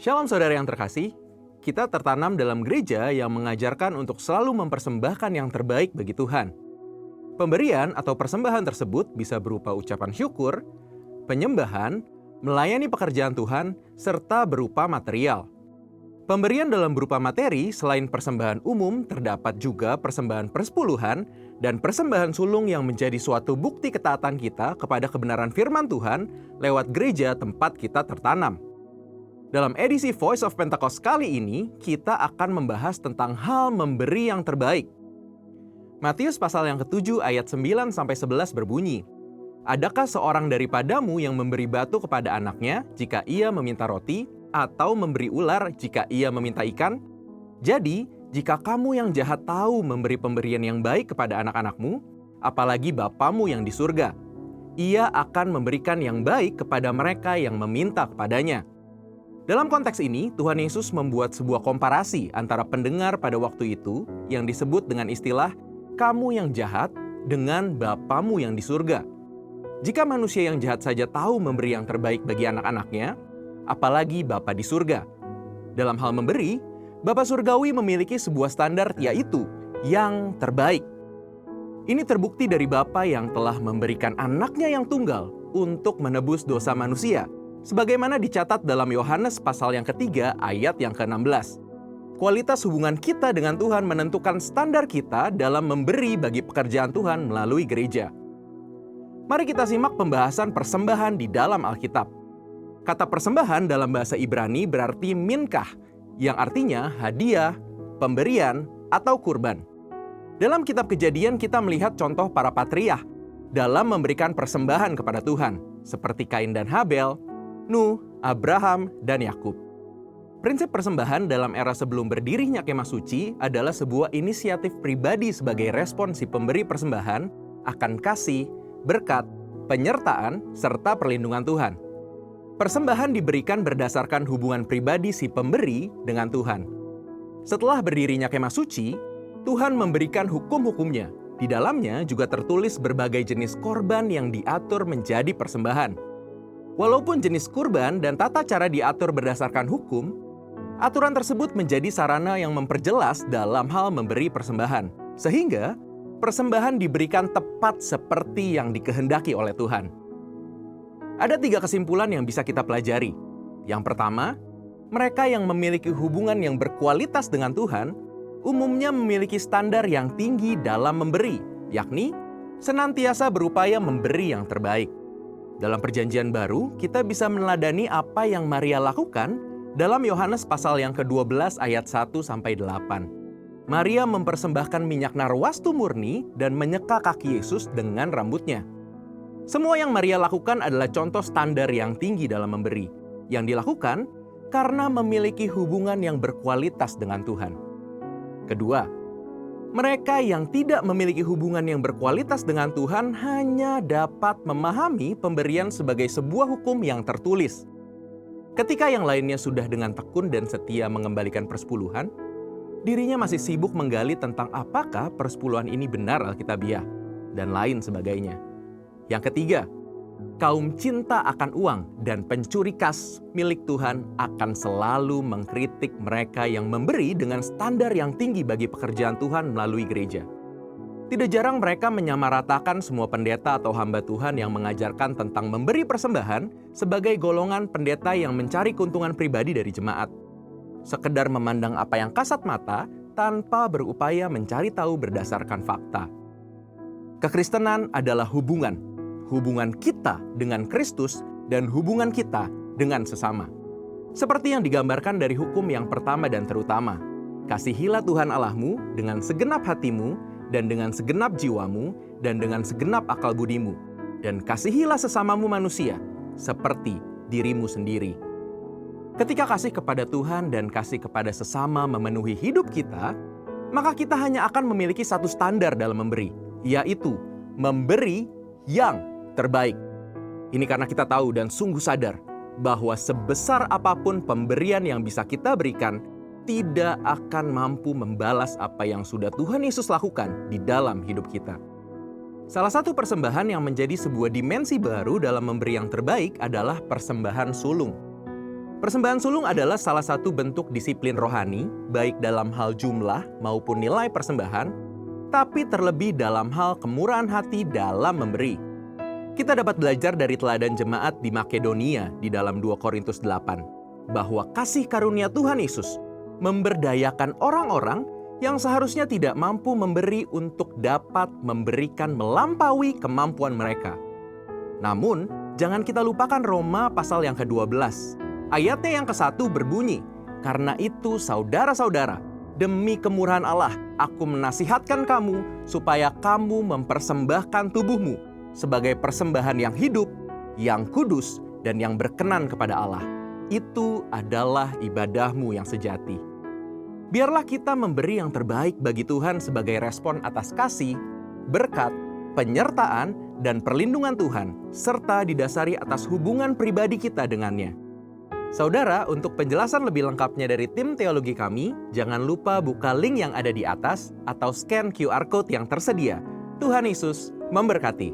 Shalom saudara yang terkasih, kita tertanam dalam gereja yang mengajarkan untuk selalu mempersembahkan yang terbaik bagi Tuhan. Pemberian atau persembahan tersebut bisa berupa ucapan syukur, penyembahan, melayani pekerjaan Tuhan, serta berupa material. Pemberian dalam berupa materi selain persembahan umum terdapat juga persembahan persepuluhan dan persembahan sulung yang menjadi suatu bukti ketaatan kita kepada kebenaran firman Tuhan lewat gereja tempat kita tertanam. Dalam edisi Voice of Pentecost kali ini, kita akan membahas tentang hal memberi yang terbaik. Matius pasal yang ke-7 ayat 9-11 berbunyi, "Adakah seorang daripadamu yang memberi batu kepada anaknya jika ia meminta roti, atau memberi ular jika ia meminta ikan? Jadi, jika kamu yang jahat tahu memberi pemberian yang baik kepada anak-anakmu, apalagi Bapamu yang di surga, ia akan memberikan yang baik kepada mereka yang meminta kepadanya." Dalam konteks ini, Tuhan Yesus membuat sebuah komparasi antara pendengar pada waktu itu yang disebut dengan istilah "kamu yang jahat" dengan Bapamu yang di surga. Jika manusia yang jahat saja tahu memberi yang terbaik bagi anak-anaknya, apalagi Bapa di surga. Dalam hal memberi, Bapa Surgawi memiliki sebuah standar, yaitu yang terbaik. Ini terbukti dari Bapa yang telah memberikan anaknya yang tunggal untuk menebus dosa manusia, sebagaimana dicatat dalam Yohanes pasal yang ketiga ayat yang ke-16. Kualitas hubungan kita dengan Tuhan menentukan standar kita dalam memberi bagi pekerjaan Tuhan melalui gereja. Mari kita simak pembahasan persembahan di dalam Alkitab. Kata persembahan dalam bahasa Ibrani berarti minkah, yang artinya hadiah, pemberian, atau kurban. Dalam kitab Kejadian kita melihat contoh para patriark dalam memberikan persembahan kepada Tuhan, seperti Kain dan Habel, Nuh, Abraham, dan Yakub. Prinsip persembahan dalam era sebelum berdirinya kemah suci adalah sebuah inisiatif pribadi sebagai respon si pemberi persembahan akan kasih, berkat, penyertaan, serta perlindungan Tuhan. Persembahan diberikan berdasarkan hubungan pribadi si pemberi dengan Tuhan. Setelah berdirinya kemah suci, Tuhan memberikan hukum-hukumnya. Di dalamnya juga tertulis berbagai jenis korban yang diatur menjadi persembahan. Walaupun jenis kurban dan tata cara diatur berdasarkan hukum, aturan tersebut menjadi sarana yang memperjelas dalam hal memberi persembahan, sehingga persembahan diberikan tepat seperti yang dikehendaki oleh Tuhan. Ada 3 kesimpulan yang bisa kita pelajari. Yang pertama, mereka yang memiliki hubungan yang berkualitas dengan Tuhan umumnya memiliki standar yang tinggi dalam memberi, yakni senantiasa berupaya memberi yang terbaik. Dalam Perjanjian Baru, kita bisa meneladani apa yang Maria lakukan dalam Yohanes pasal yang ke-12 ayat 1-8. Maria mempersembahkan minyak narwastu murni dan menyeka kaki Yesus dengan rambutnya. Semua yang Maria lakukan adalah contoh standar yang tinggi dalam memberi, yang dilakukan karena memiliki hubungan yang berkualitas dengan Tuhan. Kedua, mereka yang tidak memiliki hubungan yang berkualitas dengan Tuhan hanya dapat memahami pemberian sebagai sebuah hukum yang tertulis. Ketika yang lainnya sudah dengan tekun dan setia mengembalikan persepuluhan, dirinya masih sibuk menggali tentang apakah persepuluhan ini benar alkitabiah, dan lain sebagainya. Yang ketiga, kaum cinta akan uang dan pencuri kas milik Tuhan akan selalu mengkritik mereka yang memberi dengan standar yang tinggi bagi pekerjaan Tuhan melalui gereja. Tidak jarang mereka menyamaratakan semua pendeta atau hamba Tuhan yang mengajarkan tentang memberi persembahan sebagai golongan pendeta yang mencari keuntungan pribadi dari jemaat. Sekedar memandang apa yang kasat mata tanpa berupaya mencari tahu berdasarkan fakta. Kekristenan adalah hubungan kita dengan Kristus dan hubungan kita dengan sesama. Seperti yang digambarkan dari hukum yang pertama dan terutama, kasihilah Tuhan Allahmu dengan segenap hatimu dan dengan segenap jiwamu dan dengan segenap akal budimu, dan kasihilah sesamamu manusia seperti dirimu sendiri. Ketika kasih kepada Tuhan dan kasih kepada sesama memenuhi hidup kita, maka kita hanya akan memiliki satu standar dalam memberi, yaitu memberi yang terbaik. Ini karena kita tahu dan sungguh sadar bahwa sebesar apapun pemberian yang bisa kita berikan, tidak akan mampu membalas apa yang sudah Tuhan Yesus lakukan di dalam hidup kita. Salah satu persembahan yang menjadi sebuah dimensi baru dalam memberi yang terbaik adalah persembahan sulung. Persembahan sulung adalah salah satu bentuk disiplin rohani, baik dalam hal jumlah maupun nilai persembahan, tapi terlebih dalam hal kemurahan hati dalam memberi. Kita dapat belajar dari teladan jemaat di Makedonia di dalam 2 Korintus 8, bahwa kasih karunia Tuhan Yesus memberdayakan orang-orang yang seharusnya tidak mampu memberi untuk dapat memberikan melampaui kemampuan mereka. Namun, jangan kita lupakan Roma pasal yang ke-12. Ayatnya yang ke-1 berbunyi, "Karena itu saudara-saudara, demi kemurahan Allah, aku menasihatkan kamu supaya kamu mempersembahkan tubuhmu sebagai persembahan yang hidup, yang kudus, dan yang berkenan kepada Allah. Itu adalah ibadahmu yang sejati." Biarlah kita memberi yang terbaik bagi Tuhan sebagai respon atas kasih, berkat, penyertaan, dan perlindungan Tuhan, serta didasari atas hubungan pribadi kita dengannya. Saudara, untuk penjelasan lebih lengkapnya dari tim teologi kami, jangan lupa buka link yang ada di atas atau scan QR Code yang tersedia. Tuhan Yesus memberkati.